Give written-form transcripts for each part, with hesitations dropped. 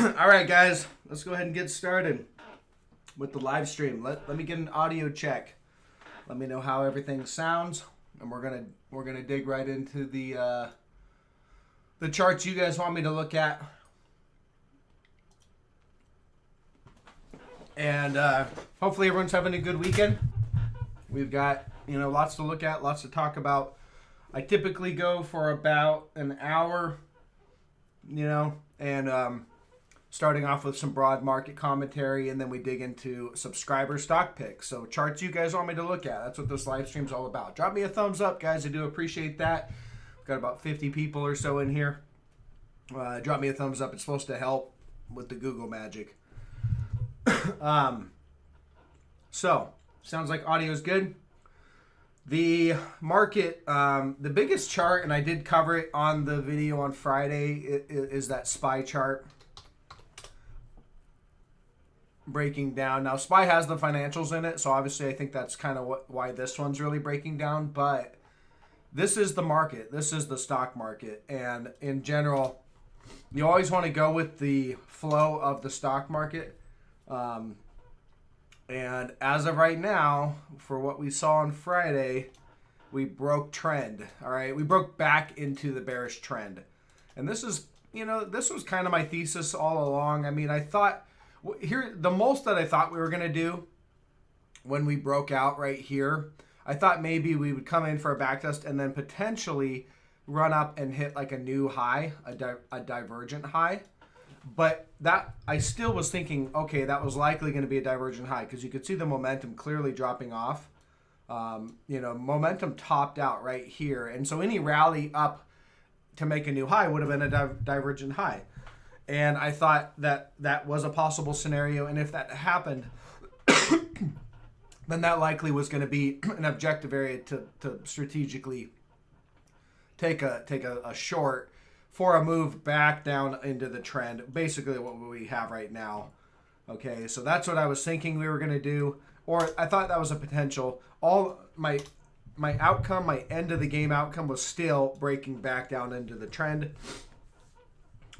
All right, guys, let's go ahead and get started with the live stream. Let me get an audio check. Let me know how everything sounds, and we're gonna dig right into the charts you guys want me to look at, and hopefully everyone's having a good weekend. We've got lots to look at, lots to talk about. I typically go for about an hour, and starting off with some broad market commentary, and then we dig into subscriber stock picks. So charts you guys want me to look at. That's what this live stream's all about. Drop me a thumbs up, guys. I do appreciate that. We've got about 50 people or so in here. Drop me a thumbs up. It's supposed to help with the Google magic. So, sounds like audio's good. The market, the biggest chart, and I did cover it on the video on Friday, is that SPY chart. Breaking down. Now, SPY has the financials in it, so obviously I think that's kind of why this one's really breaking down. But this is the market. This is the stock market. And in general, you always want to go with the flow of the stock market. And as of right now, for what we saw on Friday, we broke trend. All right, we broke back into the bearish trend. And this is, this was kind of my thesis all along. I mean, I thought... Here, the most that I thought we were going to do when we broke out right here, I thought maybe we would come in for a backtest and then potentially run up and hit like a new high, a divergent high. But that, I still was thinking, okay, that was likely going to be a divergent high because you could see the momentum clearly dropping off. Momentum topped out right here. And so any rally up to make a new high would have been a divergent high. And I thought that that was a possible scenario. And if that happened, then that likely was going to be an objective area to strategically take a short for a move back down into the trend. Basically what we have right now. Okay, so that's what I was thinking we were going to do. Or I thought that was a potential. All my outcome, my end of the game outcome was still breaking back down into the trend.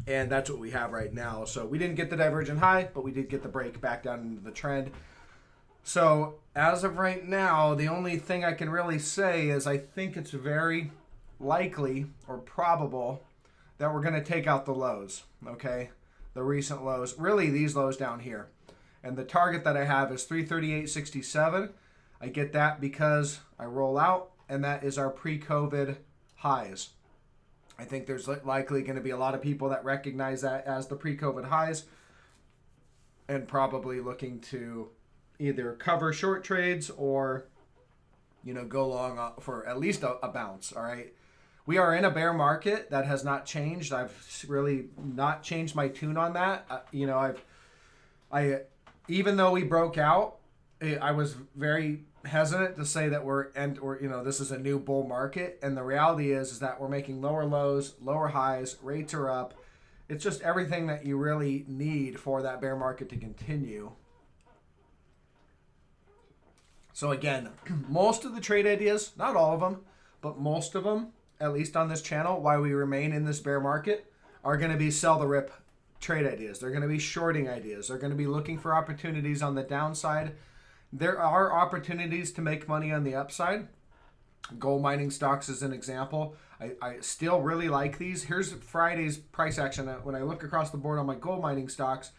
And that's what we have right now. So we didn't get the divergent high, but we did get the break back down into the trend. So as of right now, the only thing I can really say is I think it's very likely or probable that we're going to take out the lows, okay? The recent lows, really these lows down here. And the target that I have is 338.67. I get that because I roll out, and that is our pre-COVID highs. I think there's likely going to be a lot of people that recognize that as the pre-COVID highs and probably looking to either cover short trades or, go long for at least a bounce, all right? We are in a bear market. That has not changed. I've really not changed my tune on that. Even though we broke out, I was very hesitant to say that this is a new bull market, and the reality is that we're making lower lows, lower highs, rates are up. It's just everything that you really need for that bear market to continue. So again, most of the trade ideas, not all of them, but most of them, at least on this channel, why we remain in this bear market, are going to be sell the rip trade ideas. They're going to be shorting ideas. They're going to be looking for opportunities on the downside. There are opportunities to make money on the upside. Gold mining stocks is an example. I still really like these. Here's Friday's price action. When I look across the board on my gold mining stocks,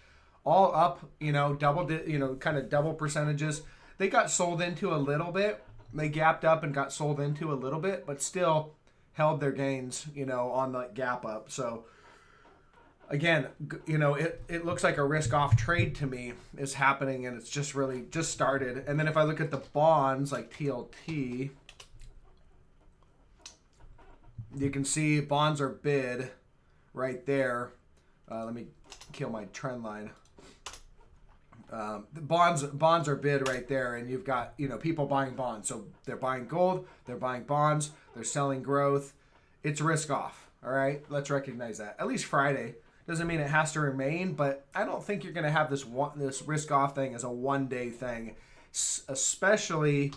all up, kind of double percentages. They got sold into a little bit. They gapped up and got sold into a little bit, but still held their gains, on the gap up. So again, it looks like a risk-off trade to me is happening, and it's just really just started. And then if I look at the bonds like TLT, you can see bonds are bid right there. Let me kill my trend line. The bonds are bid right there, and you've got people buying bonds. So they're buying gold, they're buying bonds, they're selling growth. It's risk-off. All right, let's recognize that. At least Friday. Doesn't mean it has to remain, but I don't think you're going to have this risk-off thing as a one-day thing, especially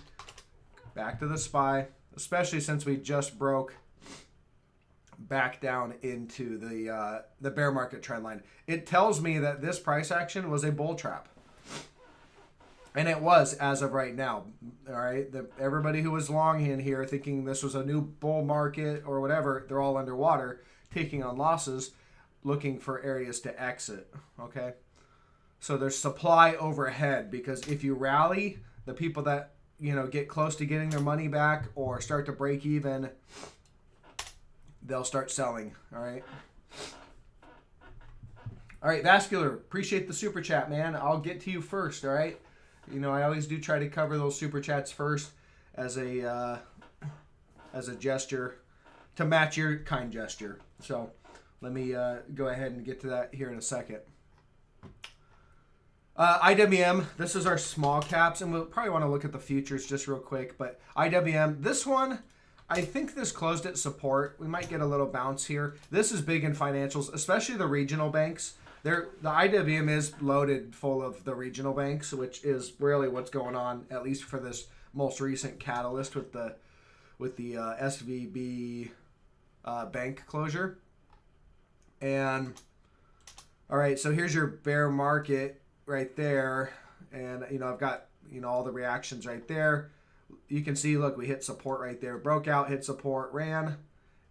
back to the SPY, especially since we just broke back down into the bear market trend line. It tells me that this price action was a bull trap. And it was as of right now. All right. Everybody who was long in here thinking this was a new bull market or whatever, they're all underwater, taking on losses, looking for areas to exit. Okay. So there's supply overhead, because if you rally, the people that, get close to getting their money back or start to break even, they'll start selling. All right. All right, Vascular, appreciate the super chat, man. I'll get to you first. All right. I always do try to cover those super chats first as a gesture to match your kind gesture. So let me go ahead and get to that here in a second. IWM, this is our small caps, and we'll probably want to look at the futures just real quick. But IWM, this one, I think this closed at support. We might get a little bounce here. This is big in financials, especially the regional banks. The IWM is loaded full of the regional banks, which is really what's going on, at least for this most recent catalyst with the SVB bank closure. And all right, so here's your bear market right there, and I've got all the reactions right there. You can see, look, we hit support right there, broke out, hit support, ran,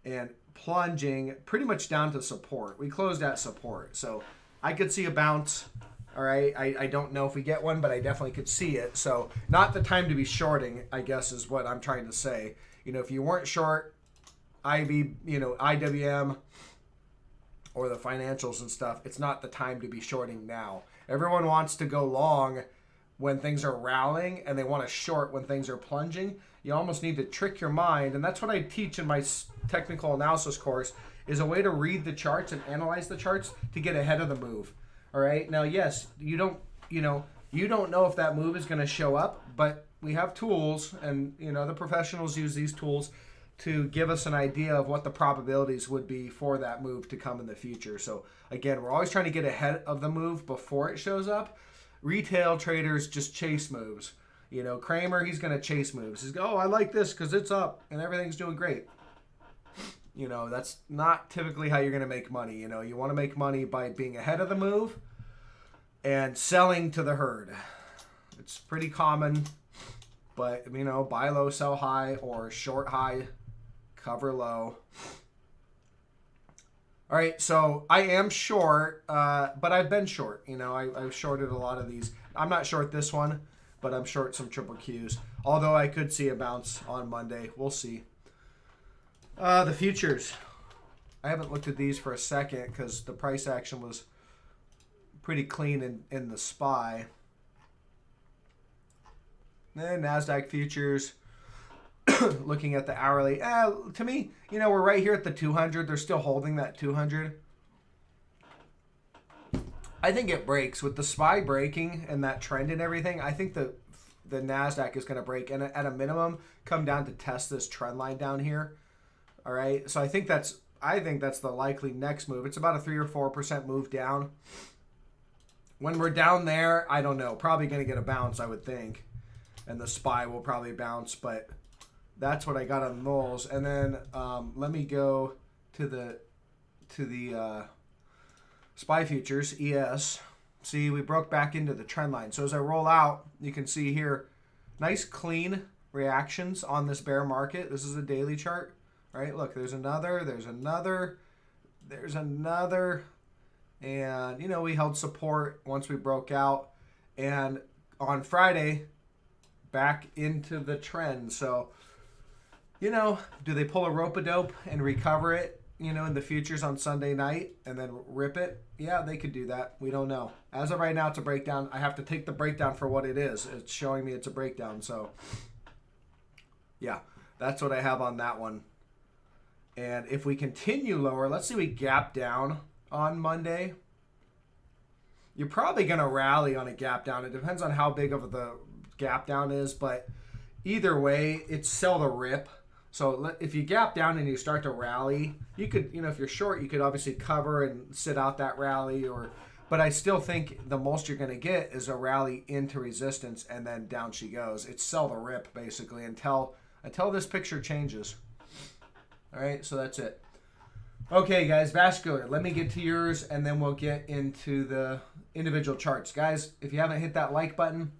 and plunging pretty much down to support. We closed at support, so I could see a bounce. All right, I don't know if we get one, but I definitely could see it. So not the time to be shorting, I guess, is what I'm trying to say. If you weren't short IWM or the financials and stuff, it's not the time to be shorting now. Everyone wants to go long when things are rallying, and they want to short when things are plunging. You almost need to trick your mind, and that's what I teach in my technical analysis course, is a way to read the charts and analyze the charts to get ahead of the move. All right. Now, yes, you don't know if that move is going to show up, but we have tools, and the professionals use these tools to give us an idea of what the probabilities would be for that move to come in the future. So again, we're always trying to get ahead of the move before it shows up. Retail traders just chase moves. Kramer, he's going to chase moves. He's I like this because it's up and everything's doing great. That's not typically how you're going to make money. You want to make money by being ahead of the move and selling to the herd. It's pretty common, but buy low, sell high, or short high, cover low. All right, so I am short, but I've been short. I've shorted a lot of these. I'm not short this one, but I'm short some triple Qs. Although I could see a bounce on Monday. We'll see. The futures. I haven't looked at these for a second because the price action was pretty clean in the SPY. And NASDAQ futures. Looking at the hourly, to me, we're right here at the 200. They're still holding that 200. I think it breaks with the SPY breaking and that trend and everything. I think the NASDAQ is going to break and at a minimum come down to test this trend line down here. All right, so I think that's the likely next move. It's about a 3 or 4% move down. When we're down there, I don't know. Probably going to get a bounce, I would think, and the SPY will probably bounce, but. That's what I got on those. And then let me go to the SPY futures, ES. See, we broke back into the trend line. So as I roll out, you can see here, nice clean reactions on this bear market. This is a daily chart. All right, look, there's another. And, we held support once we broke out. And on Friday, back into the trend. So... do they pull a rope-a-dope and recover it, in the futures on Sunday night and then rip it? Yeah, they could do that. We don't know. As of right now, it's a breakdown. I have to take the breakdown for what it is. It's showing me it's a breakdown. So, yeah, that's what I have on that one. And if we continue lower, let's say we gap down on Monday. You're probably going to rally on a gap down. It depends on how big of the gap down is, but either way, it's sell the rip. So if you gap down and you start to rally, you could, if you're short, you could obviously cover and sit out that rally. But I still think the most you're going to get is a rally into resistance and then down she goes. It's sell the rip basically until this picture changes. All right, so that's it. Okay, guys, vascular. Let me get to yours, and then we'll get into the individual charts. Guys, if you haven't hit that like button,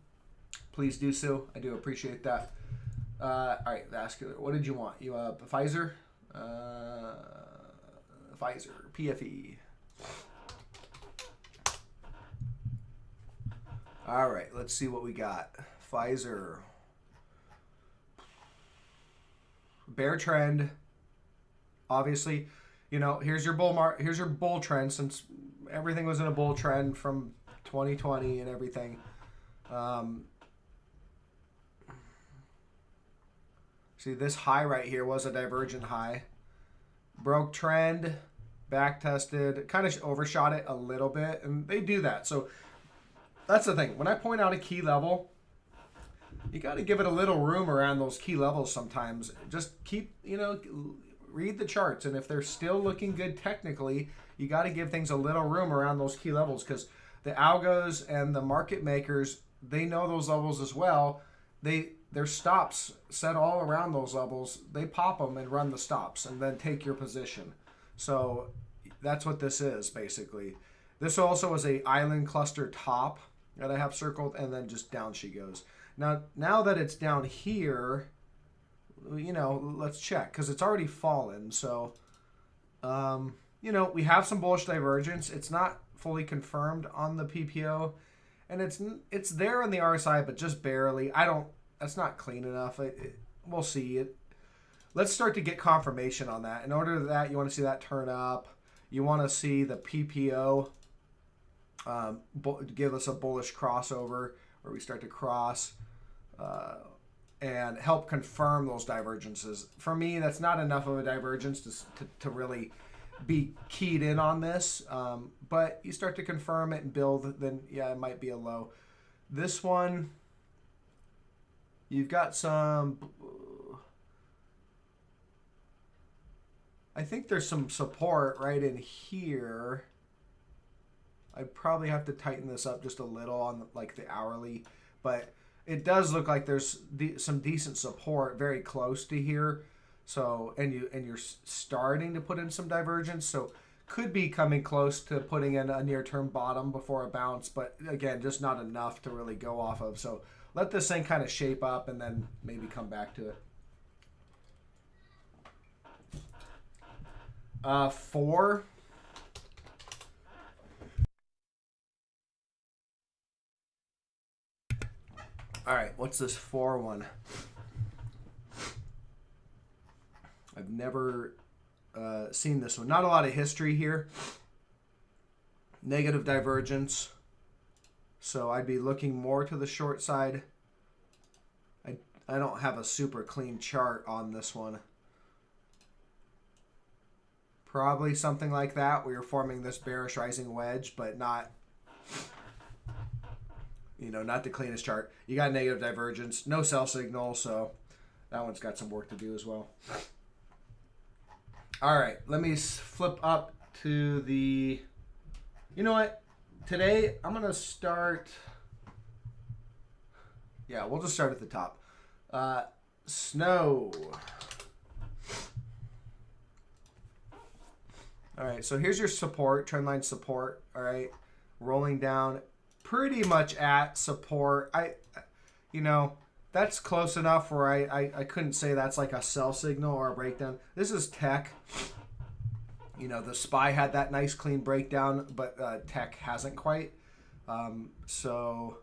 please do so. I do appreciate that. All right, vascular. What did you want? You Pfizer? Pfizer, PFE. All right, let's see what we got. Pfizer. Bear trend. Obviously, you know, here's your bull trend, since everything was in a bull trend from 2020 and everything. See, this high right here was a divergent high. Broke trend, back tested, kind of overshot it a little bit, and they do that. So that's the thing. When I point out a key level, you got to give it a little room around those key levels sometimes. Just keep, you know, read the charts, and if they're still looking good technically, you got to give things a little room around those key levels, because the algos and the market makers, they know those levels as well. Their stops set all around those levels. They pop them and run the stops and then take your position. So that's what this is basically. This also is a island cluster top that I have circled, and then just down she goes. Now that it's down here, you know, let's check, because it's already fallen. So, you know, we have some bullish divergence. It's not fully confirmed on the PPO, and it's there on the RSI, but just barely. That's not clean enough. We'll see it. Let's start to get confirmation on that. In order to that, you want to see that turn up. You want to see the PPO give us a bullish crossover where we start to cross and help confirm those divergences. For me, that's not enough of a divergence to really be keyed in on this. But you start to confirm it and build, then yeah, it might be a low. This one, you've got some, I think there's some support right in here. I'd probably have to tighten this up just a little on like the hourly, but it does look like there's some decent support very close to here. So, and you're starting to put in some divergence, so could be coming close to putting in a near-term bottom before a bounce, but again, just not enough to really go off of. So let this thing kind of shape up and then maybe come back to it. 4. All right, what's this 4 one? I've never seen this one. Not a lot of history here. Negative divergence. So I'd be looking more to the short side. I don't have a super clean chart on this one. Probably something like that, where you're forming this bearish rising wedge, but not, you know, not the cleanest chart. You got negative divergence, no sell signal, so that one's got some work to do as well. All right, let me flip up to the, you know what? Today, I'm going to start, yeah, we'll just start at the top. Snow. All right, so here's your support, trendline support, all right? Rolling down pretty much at support. You know, that's close enough where I couldn't say that's like a sell signal or a breakdown. This is tech. You know, the SPY had that nice clean breakdown, but tech hasn't quite. So,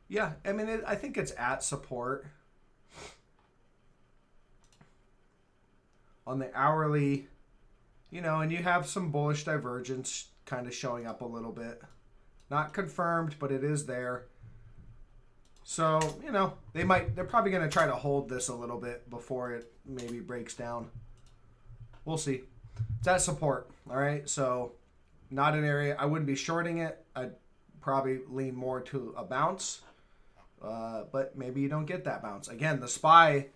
yeah, I mean, I think it's at support. On the hourly, you know, and you have some bullish divergence kind of showing up a little bit. Not confirmed, but it is there. So, you know, they're probably going to try to hold this a little bit before it maybe breaks down. We'll see. It's at support, all right? So, not an area. I wouldn't be shorting it. I'd probably lean more to a bounce. But maybe you don't get that bounce. Again, the SPY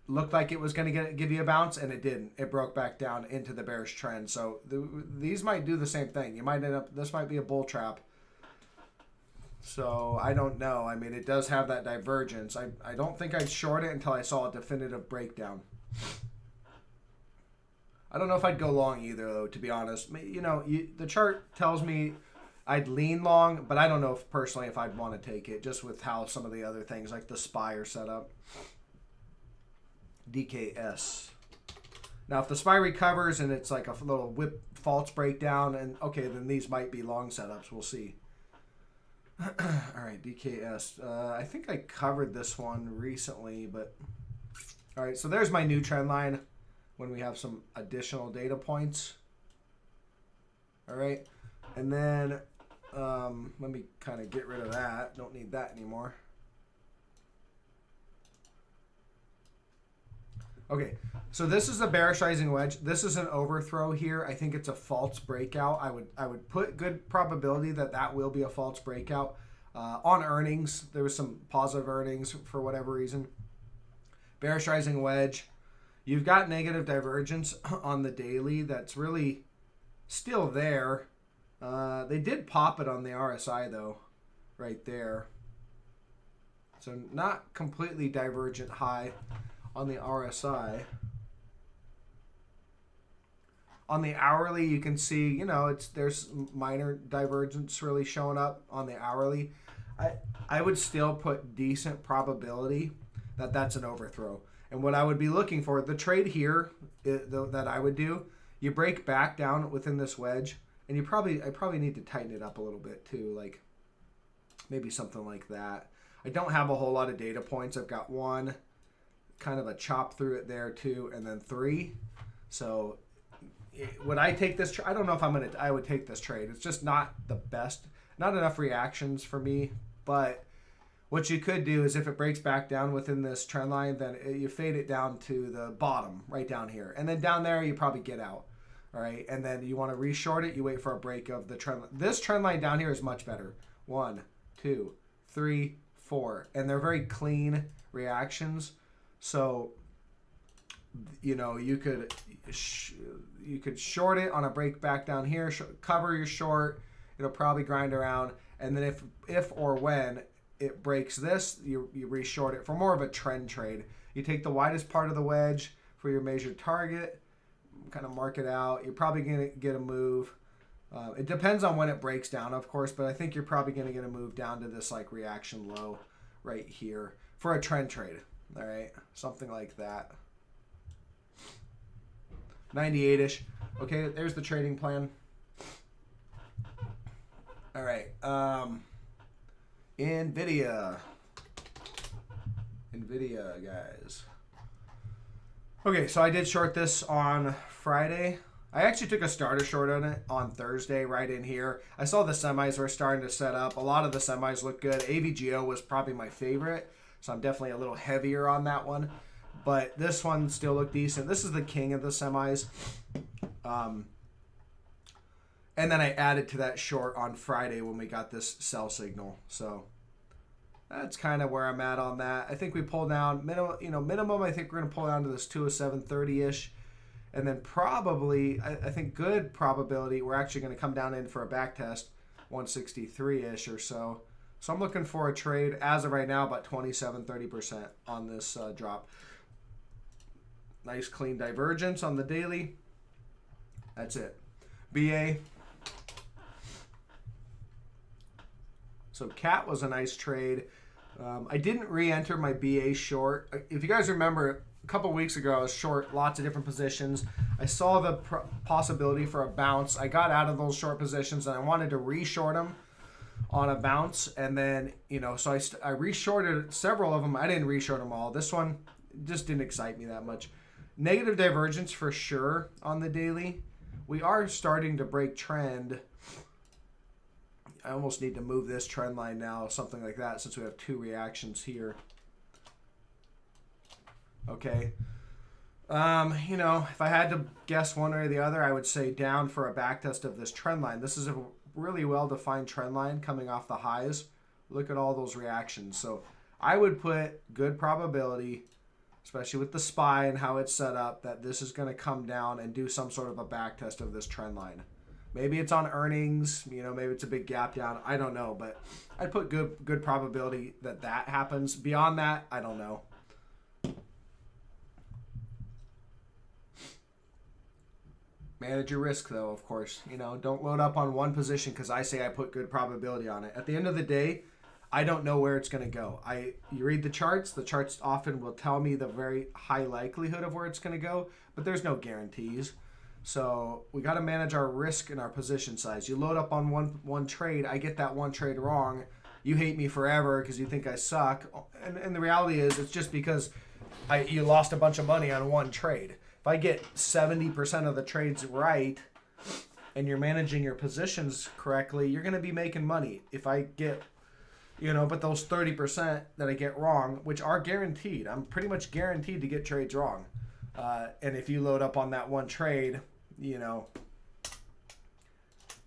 looked like it was going to give you a bounce, and it didn't. It broke back down into the bearish trend. So, these might do the same thing. You might end up, this might be a bull trap. So, I don't know. I mean, it does have that divergence. I don't think I'd short it until I saw a definitive breakdown. I don't know if I'd go long either, though, to be honest. You know, the chart tells me I'd lean long, but I don't know if personally if I'd want to take it, just with how some of the other things like the SPY are set up. DKS. Now, if the SPY recovers and it's like a little whip false breakdown, and okay, then these might be long setups. We'll see. All right, DKS. I think I covered this one recently, but all right. So there's my new trend line when we have some additional data points. All right, and then let me kind of get rid of that. Don't need that anymore. Okay, so this is a bearish rising wedge. This is an overthrow here. I think it's a false breakout. I would put good probability that that will be a false breakout. On earnings, there was some positive earnings for whatever reason. Bearish rising wedge. You've got negative divergence on the daily. That's really still there. They did pop it on the RSI though, right there. So not completely divergent high on the RSI. On the hourly, you can see, you know, there's minor divergence really showing up on the hourly. I would still put decent probability that that's an overthrow. And what I would be looking for, the trade here that I would do, you break back down within this wedge, and I probably need to tighten it up a little bit too, like maybe something like that. I don't have a whole lot of data points. I've got one, kind of a chop through it there too, and then 3. So would I take this? I don't know if I would take this trade. It's just not the best. Not enough reactions for me. But what you could do is if it breaks back down within this trend line, then you fade it down to the bottom, right down here. And then down there, you probably get out. All right. And then you want to reshort it. You wait for a break of the trend line. This trend line down here is much better. 1, 2, 3, 4. And they're very clean reactions. So, you know, you could short it on a break back down here, cover your short. It'll probably grind around, and then if or when it breaks this, you reshort it for more of a trend trade. You take the widest part of the wedge for your measured target, kind of mark it out. You're probably gonna get a move. It depends on when it breaks down, of course, but I think you're probably gonna get a move down to this like reaction low right here for a trend trade. All right, something like that. 98-ish. Okay, there's the trading plan. All right. NVIDIA, guys. Okay, so I did short this on Friday. I actually took a starter short on it on Thursday right in here. I saw the semis were starting to set up. A lot of the semis look good. AVGO was probably my favorite, so I'm definitely a little heavier on that one. But this one still looked decent. This is the king of the semis. And then I added to that short on Friday when we got this sell signal. So that's kind of where I'm at on that. I think we pull down minimum. I think we're going to pull down to this 207.30-ish. And then probably, I think good probability, we're actually going to come down in for a back test, 163-ish or so. So I'm looking for a trade as of right now about 27-30% on this drop. Nice clean divergence on the daily. That's it. BA. So CAT was a nice trade. I didn't re-enter my BA short. If you guys remember, a couple weeks ago I was short lots of different positions. I saw the possibility for a bounce. I got out of those short positions and I wanted to re-short them on a bounce. And then, you know, so I re-shorted several of them. I didn't re-short them all. This one just didn't excite me that much. Negative divergence for sure on the daily. We are starting to break trend. I almost need to move this trend line now, something like that, since we have 2 reactions here. Okay. You know, if I had to guess one way or the other, I would say down for a backtest of this trend line. This is a really well-defined trend line coming off the highs. Look at all those reactions. So I would put good probability, especially with the SPY and how it's set up, that this is going to come down and do some sort of a backtest of this trend line. Maybe it's on earnings, you know, maybe it's a big gap down. I don't know, but I'd put good probability that that happens. Beyond that, I don't know. Manage your risk, though, of course. You know, don't load up on one position because I say I put good probability on it. At the end of the day, I don't know where it's going to go. You read the charts. The charts often will tell me the very high likelihood of where it's going to go, but there's no guarantees. So we got to manage our risk and our position size. You load up on one trade. I get that one trade wrong. You hate me forever because you think I suck. And the reality is it's just because you lost a bunch of money on one trade. If I get 70% of the trades right and you're managing your positions correctly, you're going to be making money. If I get, but those 30% that I get wrong, which are guaranteed, I'm pretty much guaranteed to get trades wrong. And if you load up on that one trade,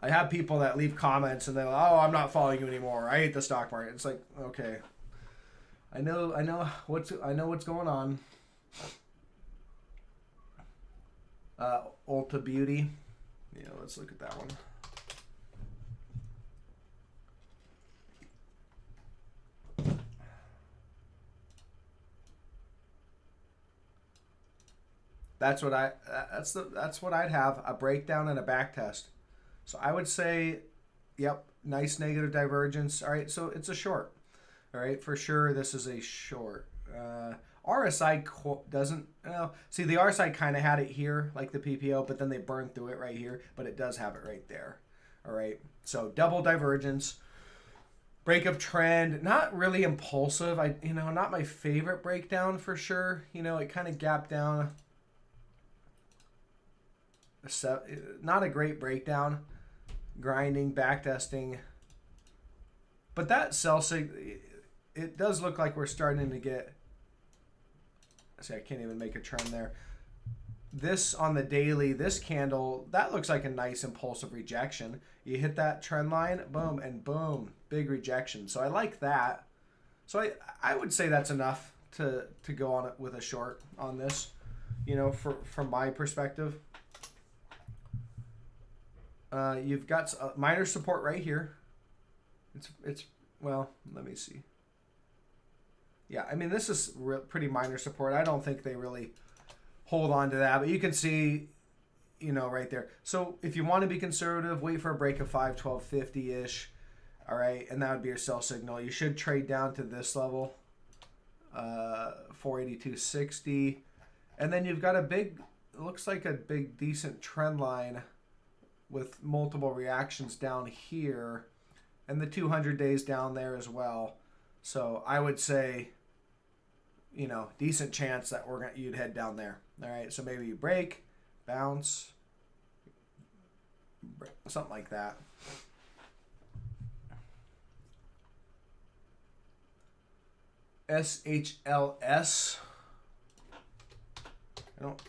I have people that leave comments and they're like, oh, I'm not following you anymore. I hate the stock market. It's like, okay, I know what's going on. Ulta Beauty. Let's look at that one. That's what I'd have, a breakdown and a back test. So I would say, yep, nice negative divergence. All right, so it's a short. All right, for sure this is a short. RSI doesn't, see the RSI kind of had it here like the PPO, but then they burned through it right here, but it does have it right there. All right, so double divergence, breakup trend, not really impulsive. Not my favorite breakdown for sure. It kind of gapped down. Not a great breakdown, grinding, backtesting, but that sell signal, it does look like we're starting to get. See, I can't even make a trend there. This on the daily, this candle, that looks like a nice impulsive rejection. You hit that trend line, boom, and boom, big rejection. So I like that. So I would say that's enough to go on it with a short on this, from my perspective. You've got minor support right here. It's well, let me see. Yeah, this is pretty minor support. I don't think they really hold on to that, but you can see, right there. So if you want to be conservative, wait for a break of 512.50-ish. All right, and that would be your sell signal. You should trade down to this level, 482.60, and then you've got it looks like a big decent trend line with multiple reactions down here, and the 200 days down there as well. So I would say, decent chance that you'd head down there. All right, so maybe you break, bounce, something like that. SHLS. Let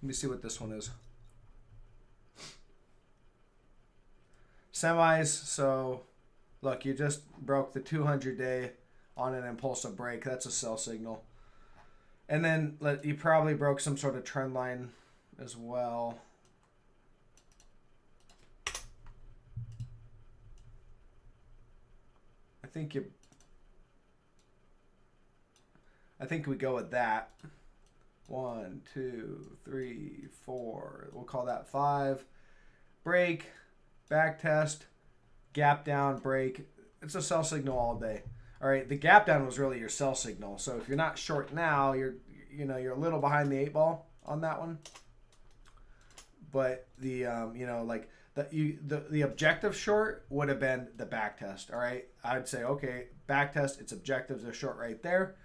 me see what this one is. Semis, so look, you just broke the 200-day on an impulsive break. That's a sell signal. And then you probably broke some sort of trend line as well. I think we go with that. 1, 2, 3, 4. We'll call that 5. Break, back test, gap down, break. It's a sell signal all day. All right, the gap down was really your sell signal. So if you're not short now, you're a little behind the 8 ball on that one. But the the objective short would have been the back test. All right, I'd say okay, back test. It's objectives are short right there.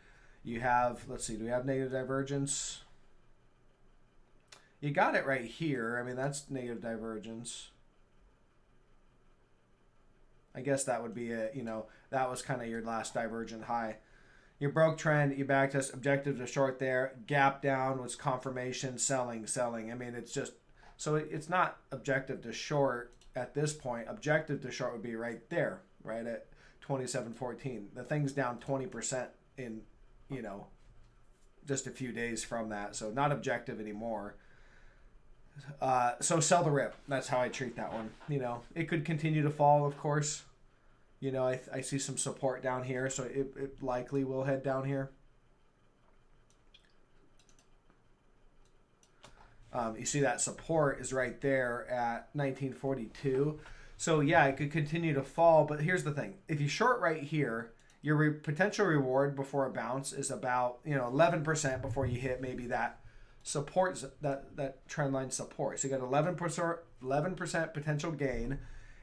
You have, let's see, do we have negative divergence? You got it right here. That's negative divergence. I guess that would be it. That was kind of your last divergent high. Your broke trend, you backtest, objective to short there. Gap down was confirmation, selling. It's just, so it's not objective to short at this point. Objective to short would be right there, right at 27.14. The thing's down 20% in, just a few days from that. So not objective anymore. So sell the rip. That's how I treat that one. It could continue to fall, of course. I see some support down here, so it likely will head down here. You see that support is right there at 1942. So yeah, it could continue to fall. But here's the thing: if you short right here, your potential reward before a bounce is about 11% before you hit maybe that support, that trend line support. So you got 11% potential gain.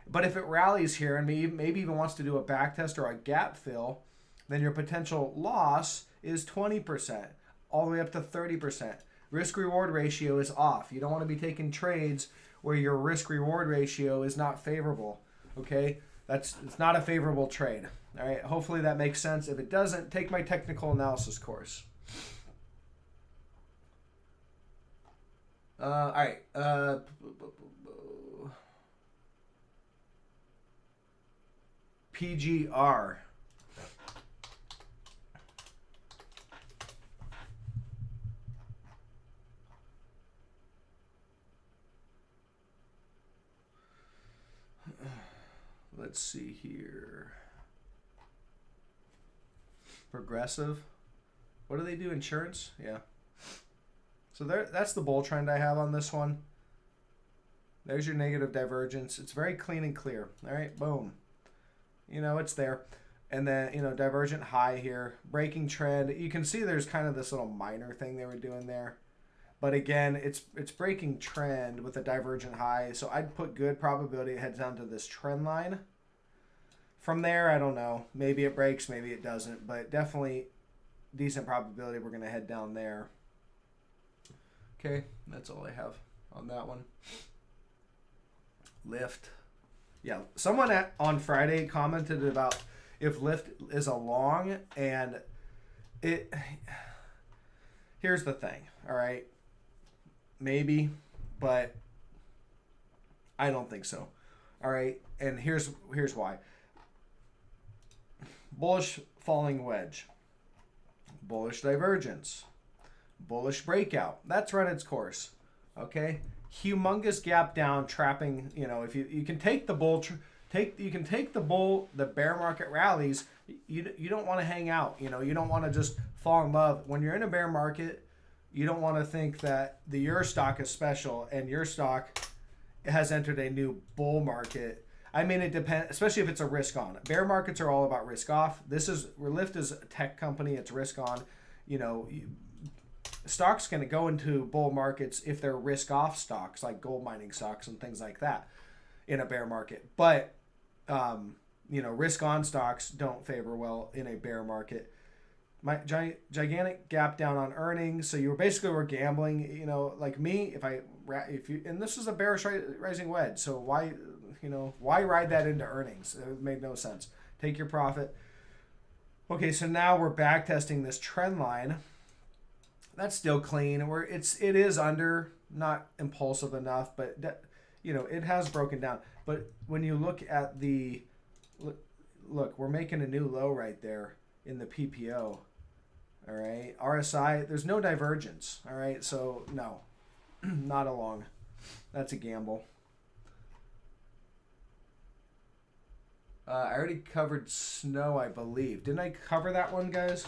But if it rallies here and maybe even wants to do a back test or a gap fill, then your potential loss is 20%, all the way up to 30%. Risk reward ratio is off. You don't want to be taking trades where your risk reward ratio is not favorable. Okay? It's not a favorable trade. All right? Hopefully that makes sense. If it doesn't, take my technical analysis course. All right. PGR. Let's see here. Progressive. What do they do? Insurance? Yeah. So that's the bull trend I have on this one. There's your negative divergence. It's very clean and clear. All right, boom. It's there. And then, divergent high here. Breaking trend. You can see there's kind of this little minor thing they were doing there. But again, it's breaking trend with a divergent high. So I'd put good probability it heads down to this trend line. From there, I don't know. Maybe it breaks, maybe it doesn't. But definitely decent probability we're going to head down there. Okay, that's all I have on that one. Lyft. Yeah, someone on Friday commented about if Lyft is a long, and here's the thing, all right? Maybe, but I don't think so. All right, and here's why. Bullish falling wedge. Bullish divergence. Bullish breakout. That's run its course. Okay? Humongous gap down, trapping, if you can take the bull the bear market rallies, you don't want to hang out, you don't want to just fall in love. When you're in a bear market, you don't want to think that your stock is special and your stock has entered a new bull market. I mean, it depends, especially if it's a risk on. Bear markets are all about risk off. Lyft is a tech company, it's risk on. Stocks going to go into bull markets if they're risk off stocks like gold mining stocks and things like that in a bear market. But, risk on stocks don't favor well in a bear market. My gigantic gap down on earnings. So you were gambling, like me, and this is a bearish rising wedge. So why ride that into earnings? It made no sense. Take your profit. Okay. So now we're back testing this trend line. That's still clean. It is under, not impulsive enough, but it has broken down. But when you look at look, we're making a new low right there in the PPO. All right, RSI, there's no divergence. All right, so no, not a long. That's a gamble. I already covered snow, I believe. Didn't I cover that one, guys?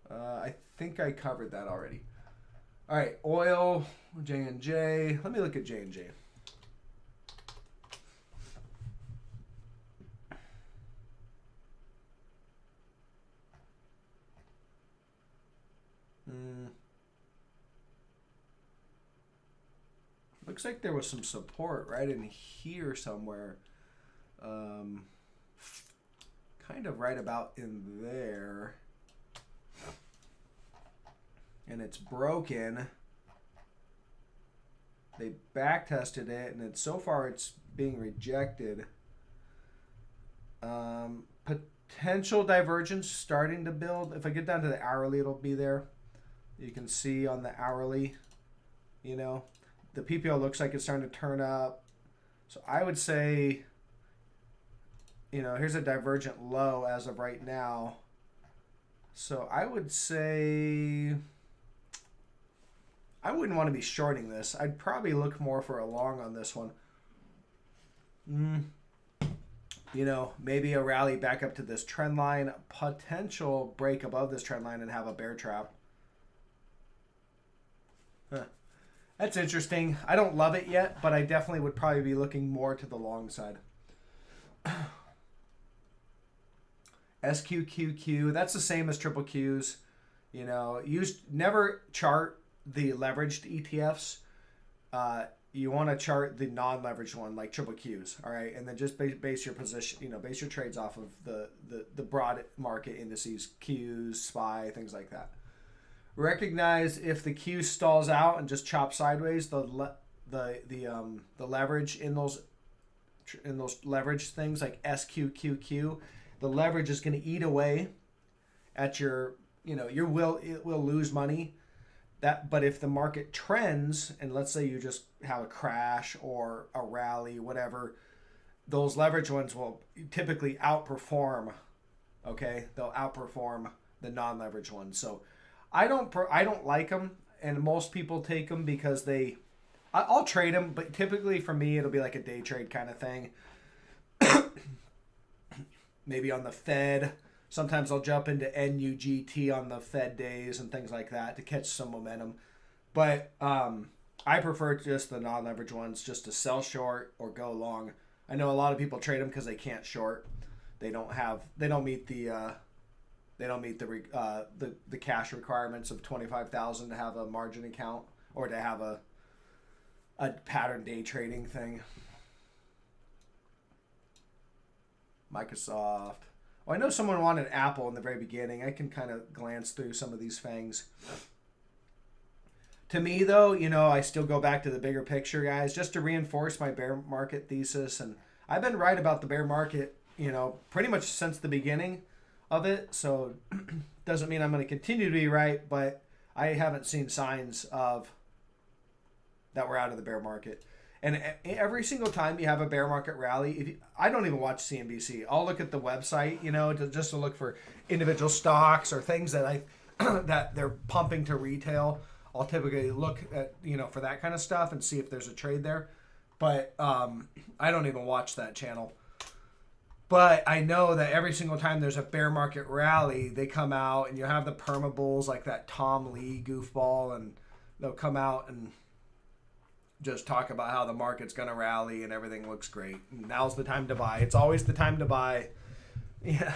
I think I covered that already. All right, oil, J&J. Let me look at J&J. Looks like there was some support right in here somewhere. Kind of right about in there. And it's broken. They back tested it, and so far it's being rejected. Potential divergence starting to build. If I get down to the hourly, it'll be there. You can see on the hourly, the PPO looks like it's starting to turn up. So I would say, here's a divergent low as of right now. So I would say I wouldn't want to be shorting this. I'd probably look more for a long on this one. Maybe a rally back up to this trend line, potential break above this trend line and have a bear trap. Huh. That's interesting. I don't love it yet, but I definitely would probably be looking more to the long side. SQQQ, that's the same as triple Qs. You know, never chart the leveraged ETFs. You want to chart the non-leveraged one, like triple Qs, all right, and then just base your position, base your trades off of the broad market indices, Qs, SPY, things like that. Recognize if the Q stalls out and just chops sideways, the leverage in those leverage things like SQQQ, the leverage is going to eat away at it will lose money. But if the market trends, and let's say you just have a crash or a rally, whatever, those leverage ones will typically outperform. Okay, they'll outperform the non-leverage ones. So I don't like them, and most people take them because I'll trade them, but typically for me it'll be like a day trade kind of thing. Maybe on the Fed. Sometimes I'll jump into NUGT on the Fed days and things like that to catch some momentum. But I prefer just the non-leverage ones, just to sell short or go long. I know a lot of people trade them because they can't short. They don't meet the cash requirements of 25,000 to have a margin account or to have a pattern day trading thing. Microsoft. Well, I know someone wanted Apple in the very beginning. I can kind of glance through some of these fangs. To me, though, I still go back to the bigger picture, guys, just to reinforce my bear market thesis. And I've been right about the bear market, pretty much since the beginning of it. So doesn't mean I'm going to continue to be right, but I haven't seen signs of that we're out of the bear market. And every single time you have a bear market rally, I don't even watch CNBC. I'll look at the website, just to look for individual stocks or things that that they're pumping to retail. I'll typically look at, for that kind of stuff and see if there's a trade there. But I don't even watch that channel. But I know that every single time there's a bear market rally, they come out and you have the perma bulls like that Tom Lee goofball, and they'll come out and just talk about how the market's going to rally and everything looks great. Now's the time to buy. It's always the time to buy. Yeah.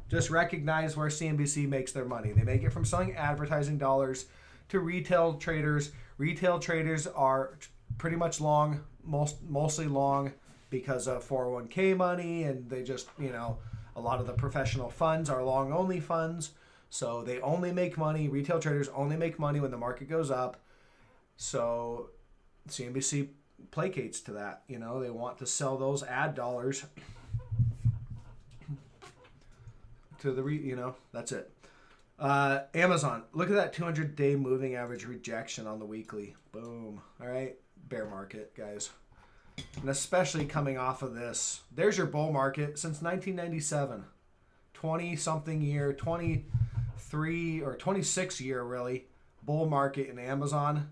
Just recognize where CNBC makes their money. They make it from selling advertising dollars to retail traders. Retail traders are pretty much long, mostly long because of 401k money, and they just, a lot of the professional funds are long only funds. So they only make money. Retail traders only make money when the market goes up. So CNBC placates to that. They want to sell those ad dollars to the that's it. Amazon, look at that 200-day moving average rejection on the weekly. Boom. All right, bear market, guys. And especially coming off of this, there's your bull market since 1997. 20-something year, 23 or 26 year really, bull market in Amazon.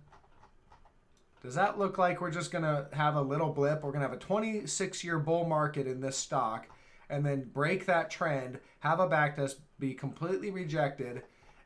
Does that look like we're just going to have a little blip? We're going to have a 26-year bull market in this stock and then break that trend, have a backtest, be completely rejected,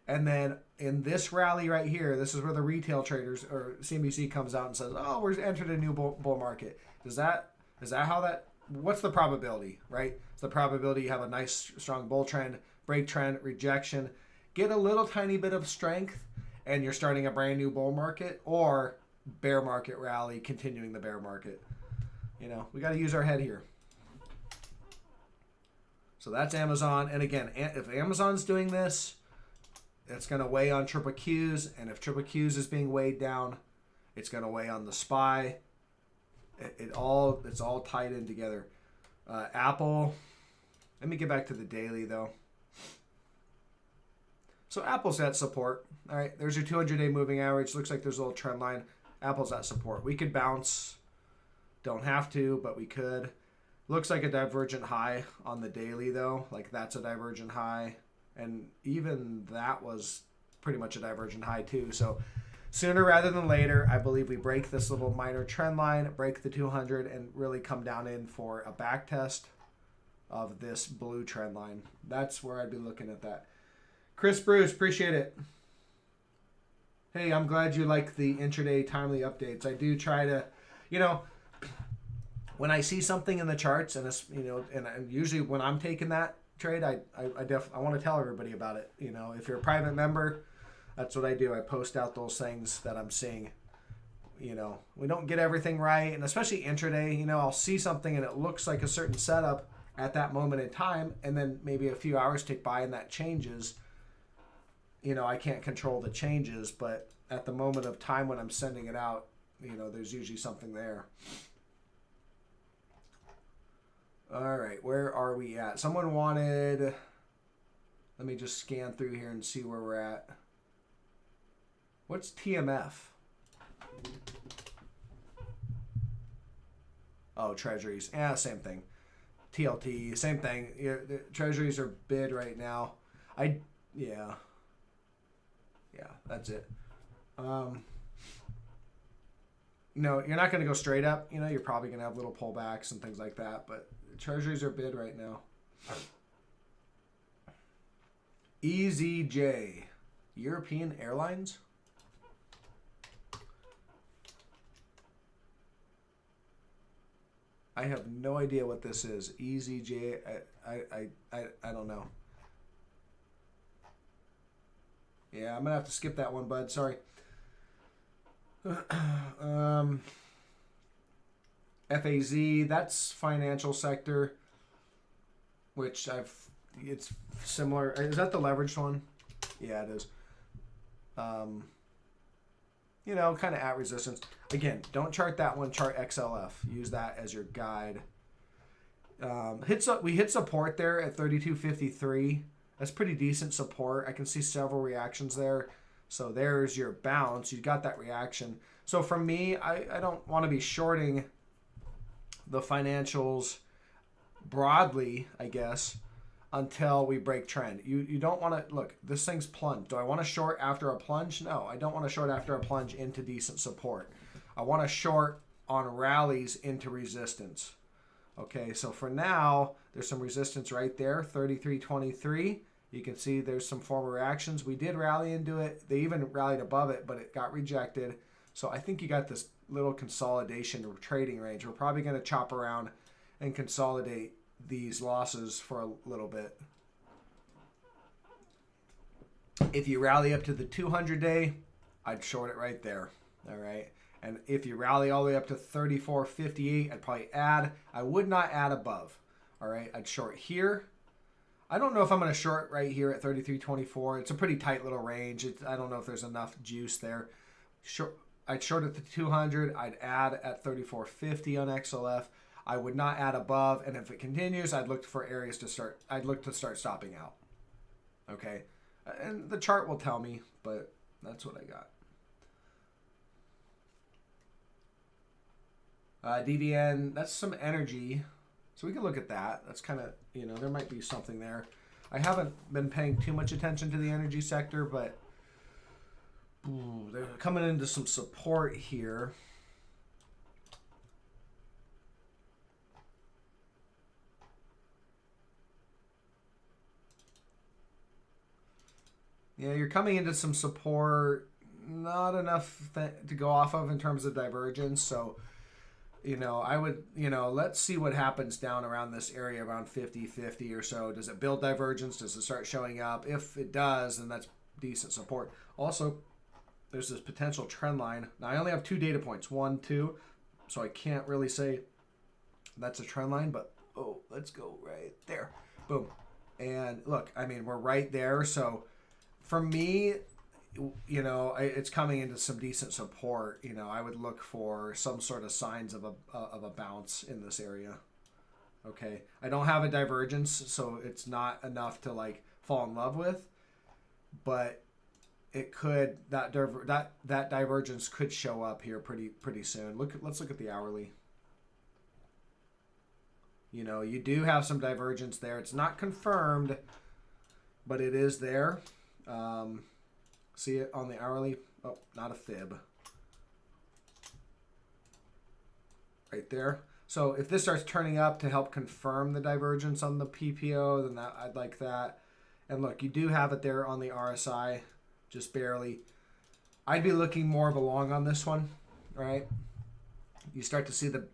and then in this rally right here, this is where the retail traders or CNBC comes out and says, oh, we're entered a new bull market. Is that how that, what's the probability, right? It's the probability you have a nice, strong bull trend, break trend, rejection, get a little tiny bit of strength, and you're starting a brand new bull market, or bear market rally, continuing the bear market. We got to use our head here. So that's Amazon. And again, if Amazon's doing this, it's going to weigh on triple Qs. And if triple Qs is being weighed down, it's going to weigh on the SPY. It's all tied in together. Apple. Let me get back to the daily though. So Apple's at support. All right, there's your 200-day moving average. Looks like there's a little trend line. Apple's at support. We could bounce. Don't have to, but we could. Looks like a divergent high on the daily, though. Like that's a divergent high. And even that was pretty much a divergent high, too. So sooner rather than later, I believe we break this little minor trend line, break the 200, and really come down in for a back test of this blue trend line. That's where I'd be looking at that. Chris Bruce, appreciate it. Hey, I'm glad you like the intraday timely updates. I do try to, you know, when I see something in the charts, and it's, and usually when I'm taking that trade, I want to tell everybody about it. If you're a private member, that's what I do. I post out those things that I'm seeing. We don't get everything right, and especially intraday. I'll see something and it looks like a certain setup at that moment in time, and then maybe a few hours tick by and that changes. I can't control the changes, but at the moment of time when I'm sending it out, there's usually something there. All right, where are we at? Someone wanted, let me just scan through here and see where we're at. What's TMF? Oh, treasuries. Yeah, same thing. TLT, same thing. The treasuries are bid right now. Yeah, that's it. No, you're not going to go straight up. You're probably going to have little pullbacks and things like that, but treasuries are bid right now. EZJ, European Airlines. I have no idea what this is. EZJ, I don't know. Yeah, I'm gonna have to skip that one, bud. Sorry. FAZ, that's financial sector, which it's similar. Is that the leveraged one? Yeah, it is. Kind of at resistance. Again, don't chart that one. Chart XLF. Use that as your guide. We hit support there at 32.53. That's pretty decent support. I can see several reactions there. So there's your bounce. You got that reaction. So for me, I don't want to be shorting the financials broadly, I guess, until we break trend. You don't want to, look, this thing's plunged. Do I want to short after a plunge? No, I don't want to short after a plunge into decent support. I want to short on rallies into resistance. Okay, so for now, there's some resistance right there, 33.23. You can see there's some former reactions. We did rally into it. They even rallied above it, but it got rejected. So I think you got this little consolidation or trading range. We're probably going to chop around and consolidate these losses for a little bit. If you rally up to the 200-day, I'd short it right there. All right. And if you rally all the way up to 34.58, I'd probably add. I would not add above. All right. I'd short here. I don't know if I'm going to short right here at 33.24. It's a pretty tight little range. I don't know if there's enough juice there. I'd short at the 200. I'd add at 34.50 on XLF. I would not add above, and if it continues, I'd look for areas to start. I'd look to start stopping out. Okay, and the chart will tell me, but that's what I got. DVN, that's some energy, so we can look at that. That's kind of, there might be something there. I haven't been paying too much attention to the energy sector, but they're coming into some support here. Yeah, you're coming into some support, not enough to go off of in terms of divergence. So, I would, let's see what happens down around this area, around 50 or so. Does it build divergence? Does it start showing up? If it does, then that's decent support. Also, there's this potential trend line. Now, I only have 2 data points, 1, 2, so I can't really say that's a trend line, but, let's go right there. Boom. And look, I mean, we're right there, so for me, it's coming into some decent support. I would look for some sort of signs of a bounce in this area. Okay, I don't have a divergence, so it's not enough to like fall in love with, but it could that divergence could show up here pretty soon. Let's look at the hourly. You do have some divergence there. It's not confirmed, but it is there. See it on the hourly? Oh, not a fib. Right there. So if this starts turning up to help confirm the divergence on the PPO, then I'd like that. And look, you do have it there on the RSI, just barely. I'd be looking more of a long on this one, right? You start to see the,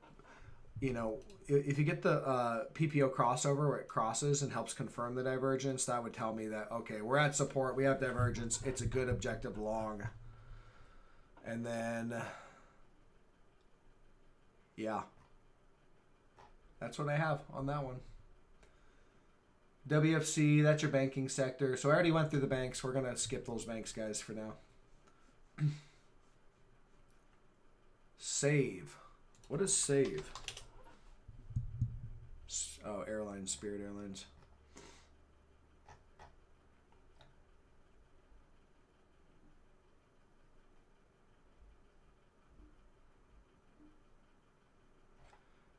you know, if you get the PPO crossover where it crosses and helps confirm the divergence, that would tell me that, okay, we're at support, we have divergence, it's a good objective long. And then, yeah, that's what I have on that one. WFC, that's your banking sector. So I already went through the banks. We're going to skip those banks, guys, for now. Save. What is save? Oh, airlines, Spirit Airlines.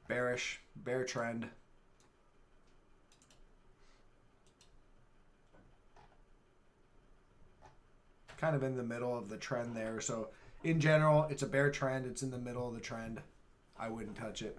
Bearish, bear trend. Kind of in the middle of the trend there. So in general, it's a bear trend. It's in the middle of the trend. I wouldn't touch it.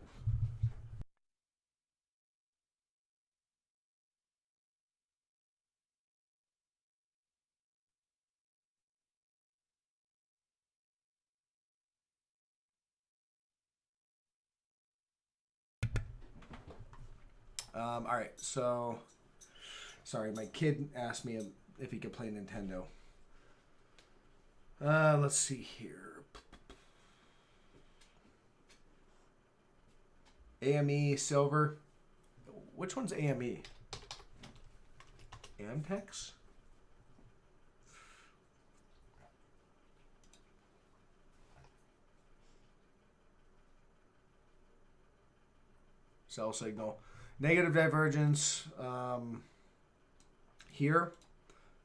All right, so sorry, my kid asked me if he could play Nintendo. Let's see here. AME silver. Which one's AME? Amtex? Sell signal. Negative divergence here.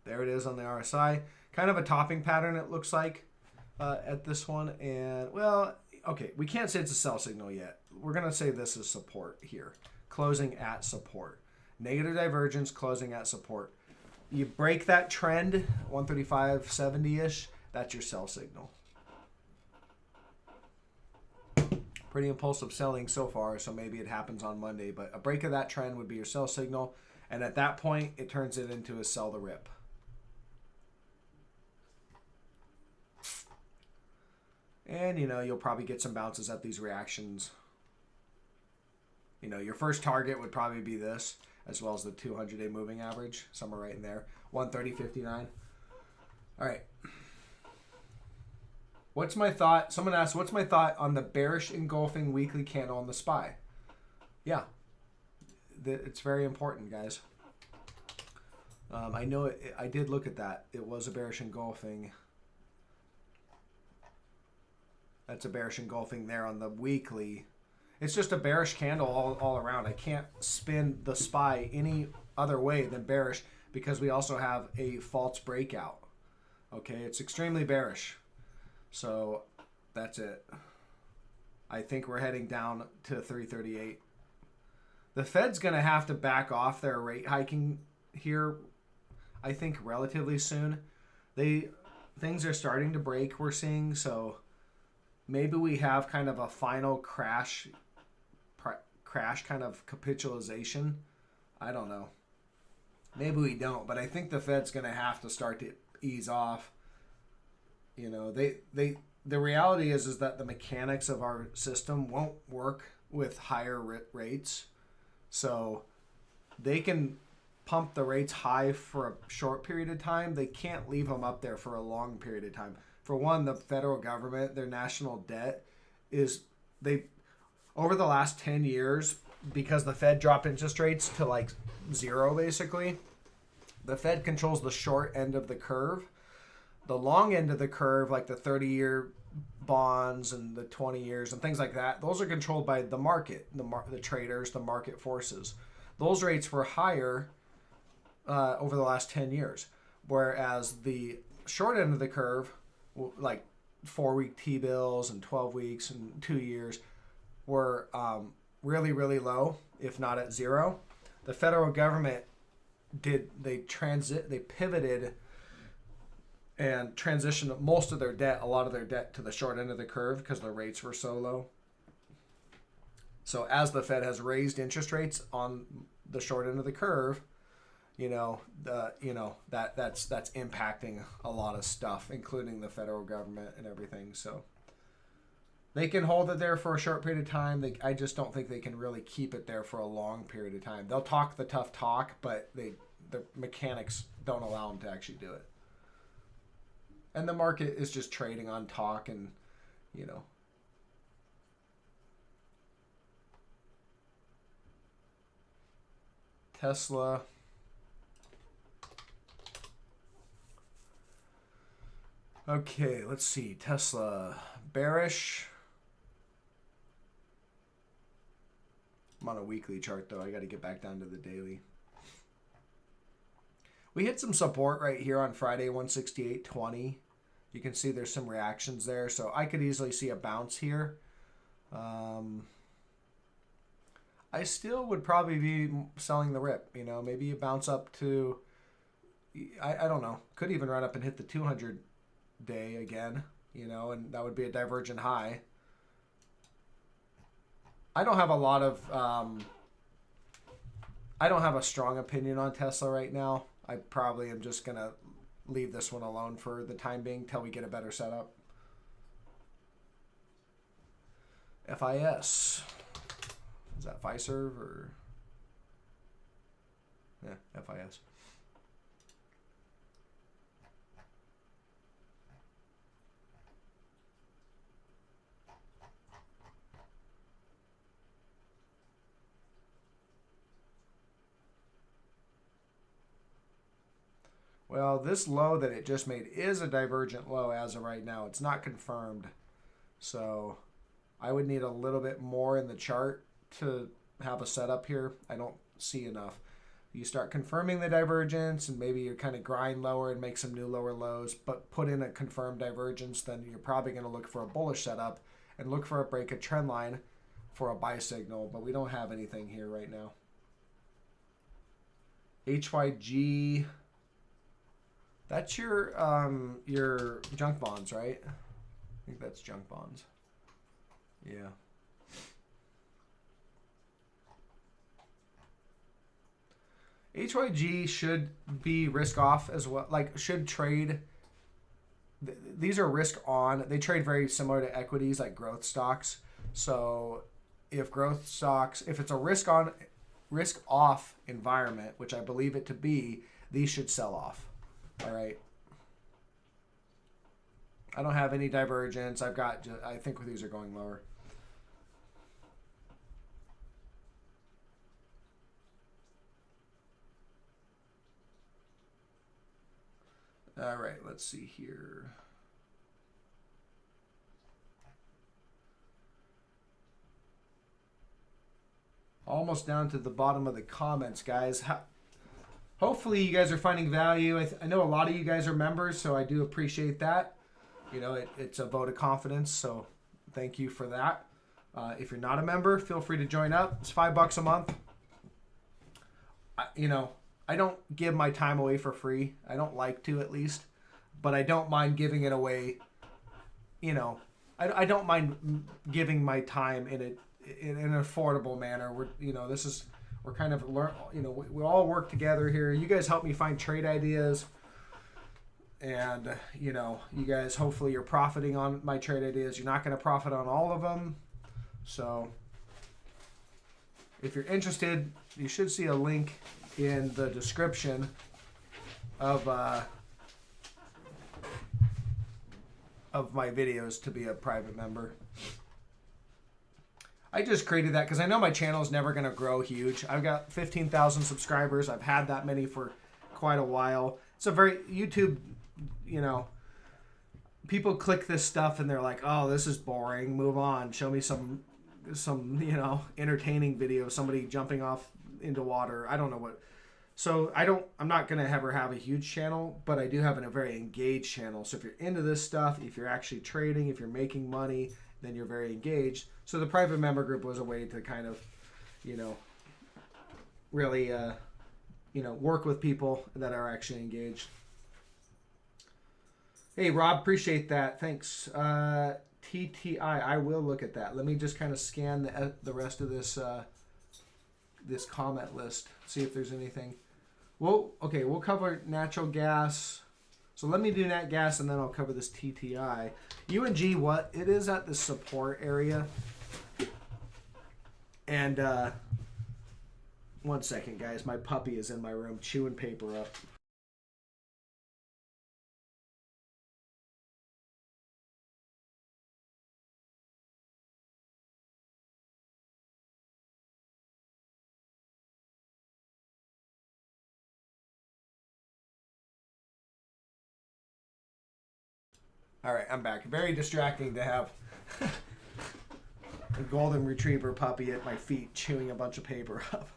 There it is on the RSI. Kind of a topping pattern, it looks like, at this one. And, well, okay, we can't say it's a sell signal yet. We're going to say this is support here. Closing at support. Negative divergence, closing at support. You break that trend, 135.70-ish, that's your sell signal. Pretty impulsive selling so far, so maybe it happens on Monday. But a break of that trend would be your sell signal. And at that point, it turns it into a sell the rip. And, you know, you'll probably get some bounces at these reactions. You know, your first target would probably be this, as well as the 200-day moving average, somewhere right in there. 130.59. All right. What's my thought? Someone asked, what's my thought on the bearish engulfing weekly candle on the SPY? Yeah. It's very important, guys. I know I did look at that. It was a bearish engulfing. That's a bearish engulfing there on the weekly. It's just a bearish candle all around. I can't spin the SPY any other way than bearish because we also have a false breakout. Okay, it's extremely bearish. So that's it. I think we're heading down to 338. The Fed's going to have to back off their rate hiking here, I think, relatively soon. Things are starting to break, we're seeing, so maybe we have kind of a final crash kind of capitulation. I don't know. Maybe we don't, but I think the Fed's going to have to start to ease off. You know, the reality is that the mechanics of our system won't work with higher rates. So they can pump the rates high for a short period of time. They can't leave them up there for a long period of time. For one, the federal government, their national debt is over the last 10 years, because the Fed dropped interest rates to like zero basically, the Fed controls the short end of the curve. The long end of the curve, like the 30-year bonds and the 20 years and things like that, those are controlled by the market, the traders, the market forces. Those rates were higher over the last 10 years, whereas the short end of the curve, like 4-week T-bills and 12 weeks and 2 years, were really, really low, if not at zero. The federal government they pivoted and transitioned most of their debt, a lot of their debt, to the short end of the curve because the rates were so low. So as the Fed has raised interest rates on the short end of the curve, that's impacting a lot of stuff, including the federal government and everything. So they can hold it there for a short period of time. I just don't think they can really keep it there for a long period of time. They'll talk the tough talk, but the mechanics don't allow them to actually do it. And the market is just trading on talk and, Tesla. Okay, let's see. Tesla bearish. I'm on a weekly chart though. I got to get back down to the daily. We hit some support right here on Friday, 168.20. You can see there's some reactions there, so I could easily see a bounce here. I still would probably be selling the rip. Maybe you bounce up to, I don't know, could even run up and hit the 200 day again, and that would be a divergent high. I don't have a lot of, I don't have a strong opinion on Tesla right now. I probably am just going to leave this one alone for the time being till we get a better setup. FIS. Is that Fiserv or? Yeah, FIS. Well, this low that it just made is a divergent low as of right now. It's not confirmed. So I would need a little bit more in the chart to have a setup here. I don't see enough. You start confirming the divergence and maybe you kind of grind lower and make some new lower lows, but put in a confirmed divergence, then you're probably going to look for a bullish setup and look for a break of trend line for a buy signal, but we don't have anything here right now. HYG. That's your junk bonds, right? I think that's junk bonds. Yeah. HYG should be risk off as well. Like, should trade. These are risk on. They trade very similar to equities, like growth stocks. So if growth stocks, if it's a risk off environment, which I believe it to be, these should sell off. All right. I don't have any divergence. I think these are going lower. All right, let's see here. Almost down to the bottom of the comments, guys. Hopefully you guys are finding value. I know a lot of you guys are members, so I do appreciate that. It's a vote of confidence, so thank you for that. If you're not a member, feel free to join up. It's $5 a month. I don't give my time away for free. I don't like to, at least, but I don't mind giving it away. I don't mind giving my time in an affordable manner. We're kind of we all work together here. You guys help me find trade ideas, and you guys hopefully you're profiting on my trade ideas. You're not going to profit on all of them, so if you're interested, you should see a link in the description of my videos to be a private member. I just created that because I know my channel is never going to grow huge. I've got 15,000 subscribers. I've had that many for quite a while. It's a very YouTube, people click this stuff and they're like, oh, this is boring. Move on. Show me some entertaining video. Somebody jumping off into water. I don't know what. So I'm not going to ever have a huge channel, but I do have a very engaged channel. So if you're into this stuff, if you're actually trading, if you're making money, then you're very engaged. So the private member group was a way to kind of, really, work with people that are actually engaged. Hey, Rob, appreciate that. Thanks. TTI, I will look at that. Let me just kind of scan the rest of this this comment list, see if there's anything. Well, okay, we'll cover natural gas. So let me do nat gas and then I'll cover this TTI. UNG, what it is at the support area. And one second, guys. My puppy is in my room chewing paper up. All right, I'm back. Very distracting to have a golden retriever puppy at my feet chewing a bunch of paper up.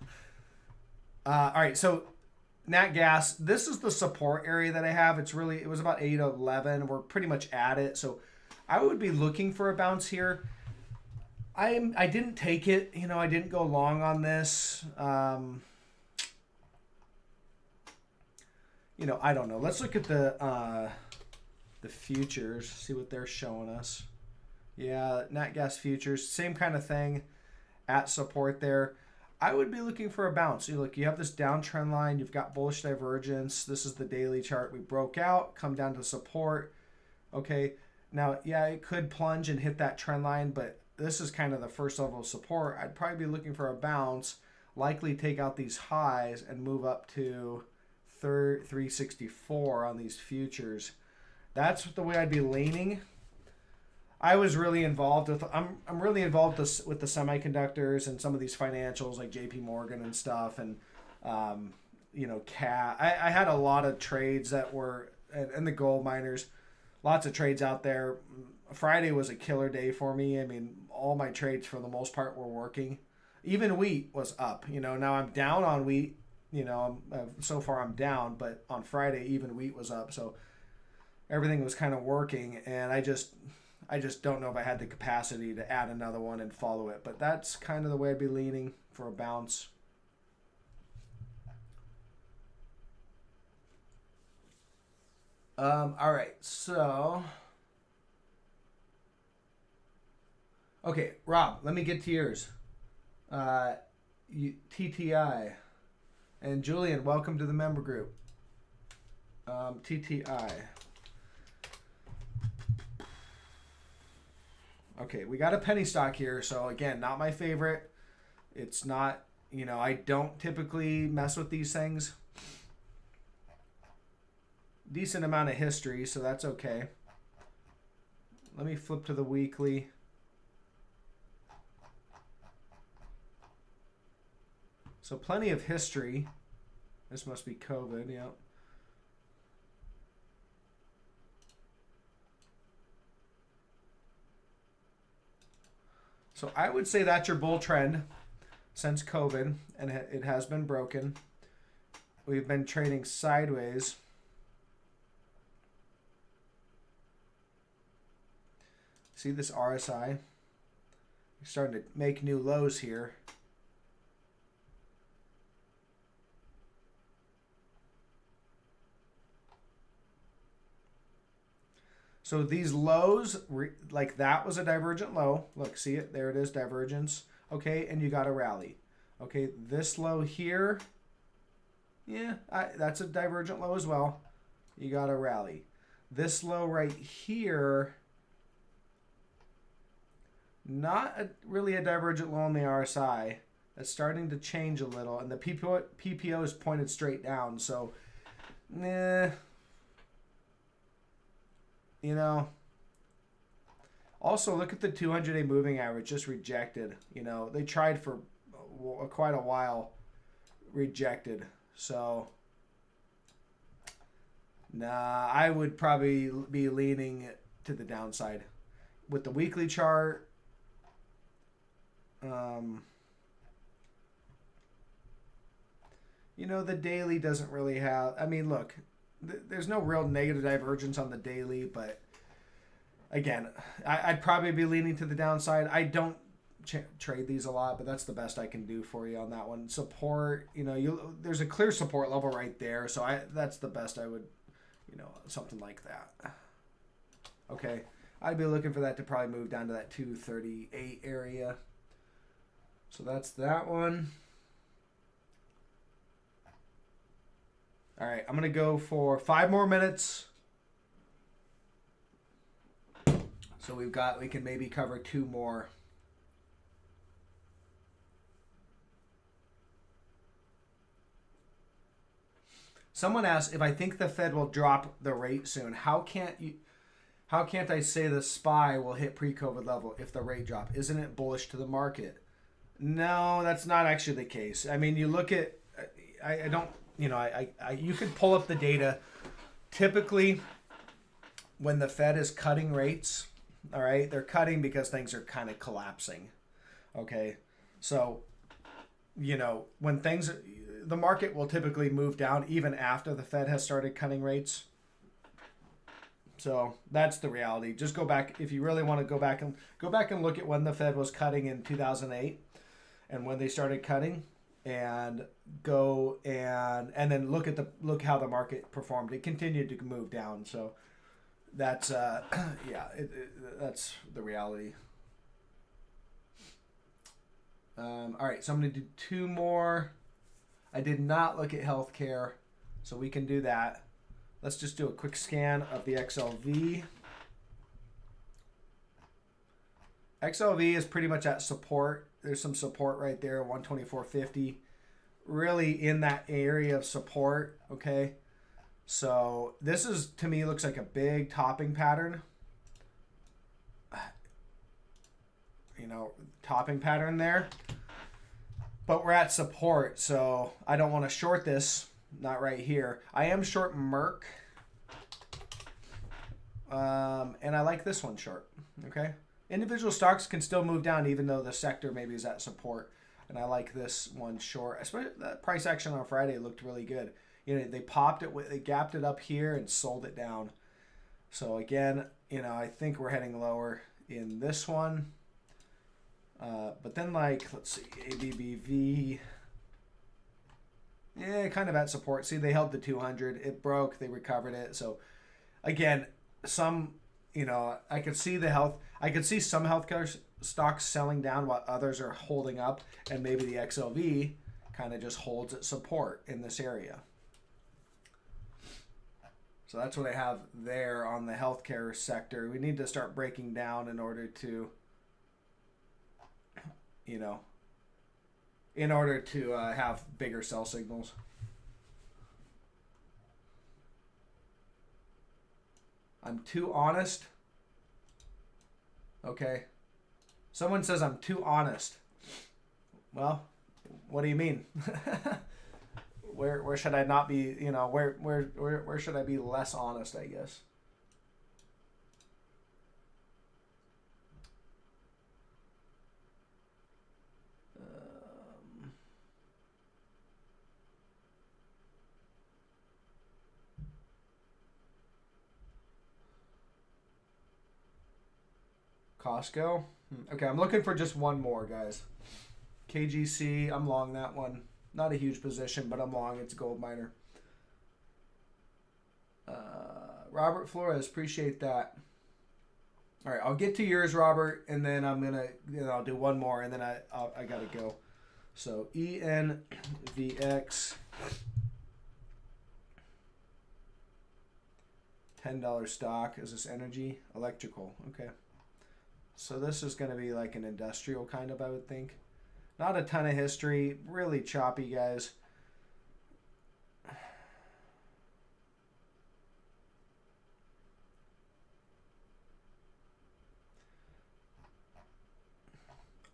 All right, so nat gas. This is the support area that I have. It was about 811. We're pretty much at it. So I would be looking for a bounce here. I didn't take it. You know, I didn't go long on this. You know, I don't know. Let's look at the futures, see what they're showing us. Yeah, nat gas futures, same kind of thing at support there. I would be looking for a bounce. You look, you have this downtrend line, you've got bullish divergence. This is the daily chart. We broke out, come down to support. Okay, now, yeah, it could plunge and hit that trend line, but this is kind of the first level of support. I'd probably be looking for a bounce, likely take out these highs and move up to 364 on these futures. That's the way I'd be leaning. I was really involved with. I'm really involved with the semiconductors and some of these financials like J.P. Morgan and stuff, and you know, cat. I had a lot of trades that were and the gold miners. Lots of trades out there. Friday was a killer day for me. I mean, all my trades for the most part were working. Even wheat was up. You know, now I'm down on wheat. You know, so far I'm down, but on Friday even wheat was up. So everything was kind of working, and I just don't know if I had the capacity to add another one and follow it. But that's kind of the way I'd be leaning for a bounce. All right, so okay, Rob, let me get to yours. TTI, and Julian, welcome to the member group. TTI. Okay, we got a penny stock here. So again, not my favorite. It's not, you know, I don't typically mess with these things. Decent amount of history, so that's okay. Let me flip to the weekly. So plenty of history. This must be COVID, yeah. So I would say that's your bull trend since COVID, and it has been broken. We've been trading sideways. See this RSI? You're starting to make new lows here. So these lows, like that was a divergent low. Look, see it? There it is, divergence. Okay, and you got a rally. Okay, this low here, yeah, that's a divergent low as well. You got a rally. This low right here, not really a divergent low on the RSI. That's starting to change a little, and the PPO is pointed straight down. So, you know, also look at the 200-day moving average, just rejected. You know, they tried for quite a while, rejected. So, nah, I would probably be leaning to the downside. With the weekly chart, you know, the daily doesn't really have, I mean, look, there's no real negative divergence on the daily, but again, I'd probably be leaning to the downside. I don't trade these a lot, but that's the best I can do for you on that one. Support, you know, there's a clear support level right there, so that's the best I would, you know, something like that. Okay, I'd be looking for that to probably move down to that 238 area. So that's that one. All right, I'm going to go for 5 more minutes. So we can maybe cover 2 more. Someone asked if I think the Fed will drop the rate soon. How can't I say the SPY will hit pre-COVID level if the rate drop? Isn't it bullish to the market? No, that's not actually the case. I mean, you look at, I don't, you could pull up the data. Typically, when the Fed is cutting rates, all right, they're cutting because things are kind of collapsing. Okay, so, when the market will typically move down even after the Fed has started cutting rates. So that's the reality. Just go back if you really want to go back and look at when the Fed was cutting in 2008 and when they started cutting, and go and then look how the market performed. It continued to move down. So that's that's the reality. All right, so I'm going to do 2 more. I did not look at healthcare, so we can do that. Let's just do a quick scan of the XLV. XLV is pretty much at support. There's some support right there, 124.50. Really in that area of support, okay? So this is, to me, looks like a big topping pattern. Topping pattern there. But we're at support, so I don't want to short this. Not right here. I am short Merck. And I like this one short. Okay. Individual stocks can still move down even though the sector maybe is at support. And I like this one short. Especially that price action on Friday looked really good. They popped it, they gapped it up here and sold it down. So again, I think we're heading lower in this one. But then let's see, ABBV. Yeah, kind of at support. See, they held the 200. It broke. They recovered it. So, again, I could see some healthcare stocks selling down while others are holding up, and maybe the XLV kind of just holds at support in this area. So that's what I have there on the healthcare sector. We need to start breaking down in order to, have bigger sell signals. I'm too honest. Okay. Someone says I'm too honest. Well, what do you mean? Where should I not be, where should I be less honest, I guess? Costco. Okay, I'm looking for just one more, guys. KGC, I'm long that one. Not a huge position, but I'm long. It's a gold miner. Robert Flores, appreciate that. All right, I'll get to yours, Robert, and then I'm gonna, I'll do one more, and then I gotta go. So ENVX, $10 stock. Is this energy? Electrical. Okay. So this is going to be like an industrial kind of, I would think. Not a ton of history. Really choppy, guys.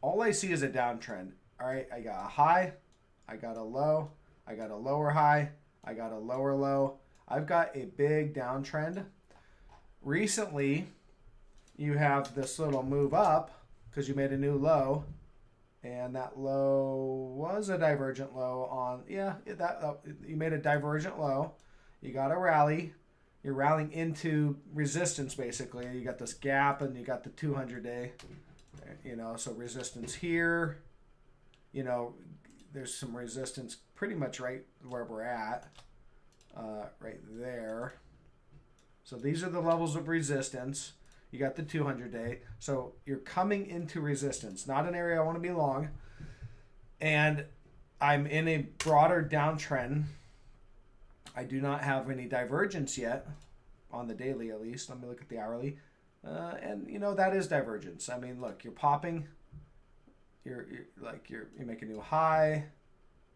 All I see is a downtrend. All right, I got a high. I got a low. I got a lower high. I got a lower low. I've got a big downtrend. Recently, you have this little move up because you made a new low, and that low was a divergent low on, you made a divergent low. You got a rally. You're rallying into resistance, basically. You got this gap, and you got the 200-day, so resistance here. There's some resistance pretty much right where we're at, right there. So these are the levels of resistance. You got the 200-day. So you're coming into resistance, not an area I want to be long. And I'm in a broader downtrend. I do not have any divergence yet on the daily, at least. Let me look at the hourly. And you know, that is divergence. I mean, look, you're popping. You're making a new high.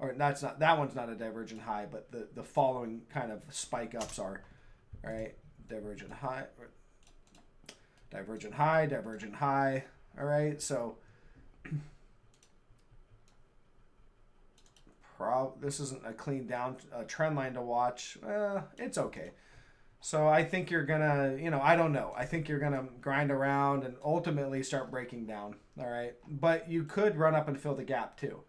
Or that's not, that one's not a divergent high, but the following kind of spike ups are, right? Divergent high, divergent high, divergent high. All right, so this isn't a clean down trend line to watch. It's okay. So I think you're gonna, you know, I don't know. I think you're gonna grind around and ultimately start breaking down. All right, but you could run up and fill the gap too.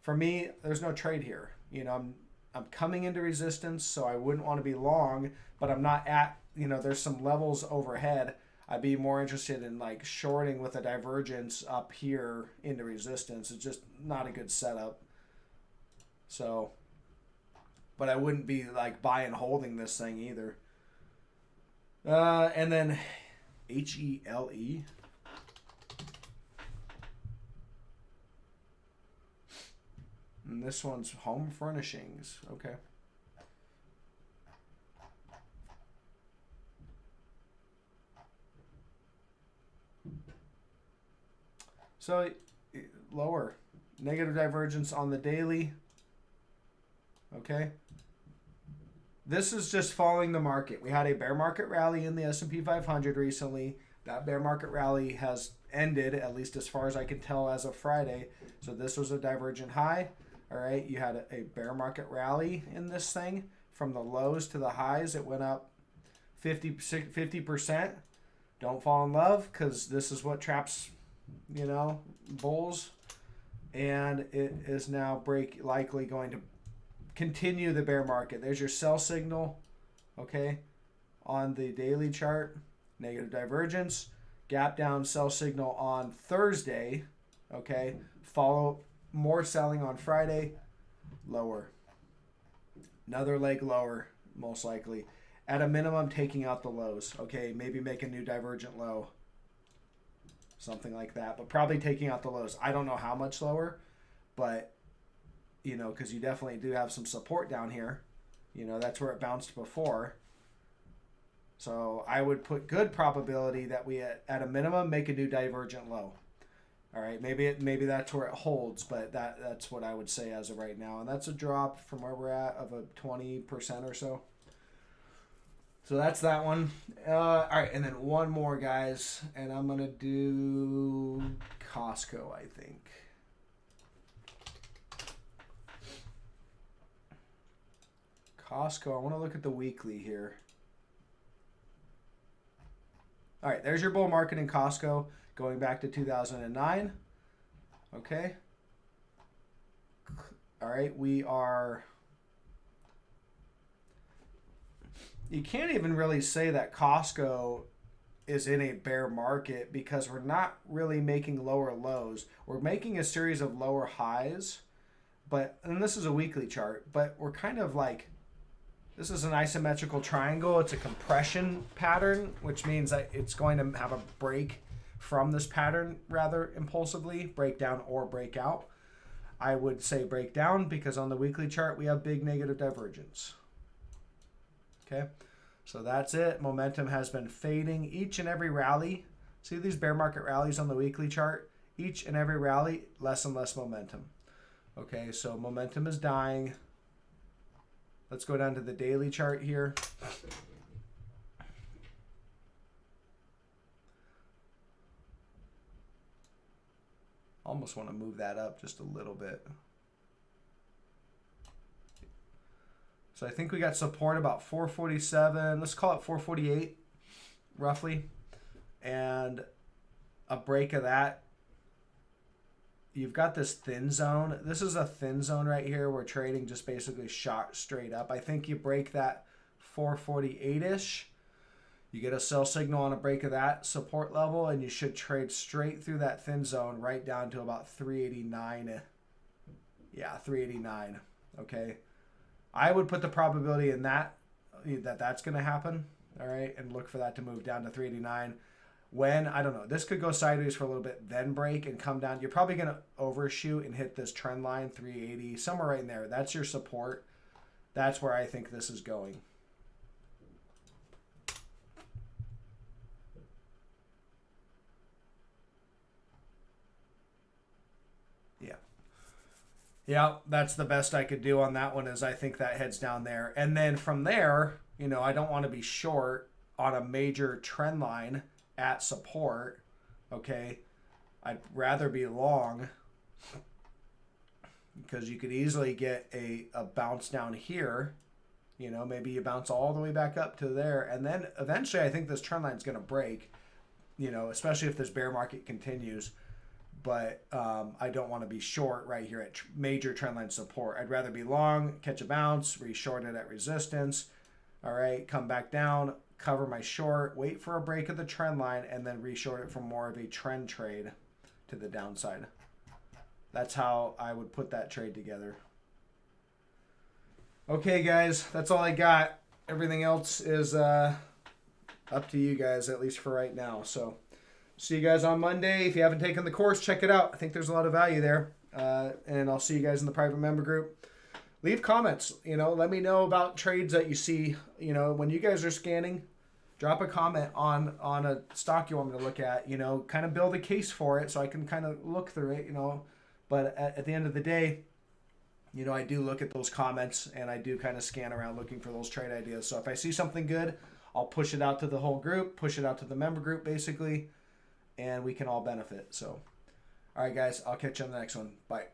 For me, there's no trade here. You know, I'm coming into resistance, so I wouldn't want to be long, but I'm not at, you know, there's some levels overhead. I'd be more interested in like shorting with a divergence up here into resistance. It's just not a good setup. So, but I wouldn't be like buy and holding this thing either. And then HELE. And this one's home furnishings. Okay. So lower. Negative divergence on the daily. Okay. This is just following the market. We had a bear market rally in the S&P 500 recently. That bear market rally has ended, at least as far as I can tell as of Friday. So this was a divergent high. All right, you had a bear market rally in this thing. From the lows to the highs, it went up 50%. Don't fall in love, because this is what traps, you know, bulls. And it is now likely going to continue the bear market. There's your sell signal, okay, on the daily chart. Negative divergence. Gap down sell signal on Thursday, okay. Follow more selling on Friday, lower. Another leg lower, most likely. At a minimum, taking out the lows. Okay, maybe make a new divergent low. Something like that, but probably taking out the lows. I don't know how much lower, but, you know, because you definitely do have some support down here. You know, that's where it bounced before. So I would put good probability that we, at a minimum, make a new divergent low. All right, maybe that's where it holds, but that's what I would say as of right now. And that's a drop from where we're at of a 20% or so. So that's that one. All right, and then one more, guys. And I'm going to do Costco, I think. Costco, I want to look at the weekly here. All right, there's your bull market in Costco going back to 2009. Okay. All right, we are... You can't even really say that Costco is in a bear market because we're not really making lower lows. We're making a series of lower highs, and this is a weekly chart, but we're kind of like... This is an isometrical triangle. It's a compression pattern, which means that it's going to have a break from this pattern rather impulsively, break down or break out. I would say break down because on the weekly chart we have big negative divergence. Okay, so that's it. Momentum has been fading each and every rally. See these bear market rallies on the weekly chart? Each and every rally, less and less momentum. Okay, so momentum is dying. Let's go down to the daily chart here. Almost want to move that up just a little bit. So I think we got support about 447. Let's call it 448, roughly. And a break of that. You've got this thin zone. This is a thin zone right here. We're trading just basically shot straight up. I think you break that 448-ish. You get a sell signal on a break of that support level, and you should trade straight through that thin zone right down to about 389. Yeah, 389. Okay. I would put the probability in that's going to happen. All right. And look for that to move down to 389. When, I don't know, this could go sideways for a little bit, then break and come down. You're probably going to overshoot and hit this trend line, 380, somewhere right in there. That's your support. That's where I think this is going. Yeah. Yeah, that's the best I could do on that one is I think that heads down there. And then from there, you know, I don't want to be short on a major trend line at support. Okay. I'd rather be long because you could easily get a bounce down here. You know, maybe you bounce all the way back up to there. And then eventually I think this trend line is going to break, you know, especially if this bear market continues. But I don't want to be short right here at major trendline support. I'd rather be long, catch a bounce, re-short it at resistance. All right, come back down, cover my short, wait for a break of the trend line, and then re-short it for more of a trend trade to the downside. That's how I would put that trade together. Okay, guys, that's all I got. Everything else is up to you guys, at least for right now. So see you guys on Monday. If you haven't taken the course, check it out. I think there's a lot of value there. And I'll see you guys in the private member group. Leave comments. You know, let me know about trades that you see. You know, when you guys are scanning, drop a comment on a stock you want me to look at. You know, kind of build a case for it so I can kind of look through it, you know. But at the end of the day, you know, I do look at those comments and I do kind of scan around looking for those trade ideas. So if I see something good, I'll push it out to the whole group, push it out to the member group basically. And we can all benefit. So, all right, guys, I'll catch you on the next one. Bye.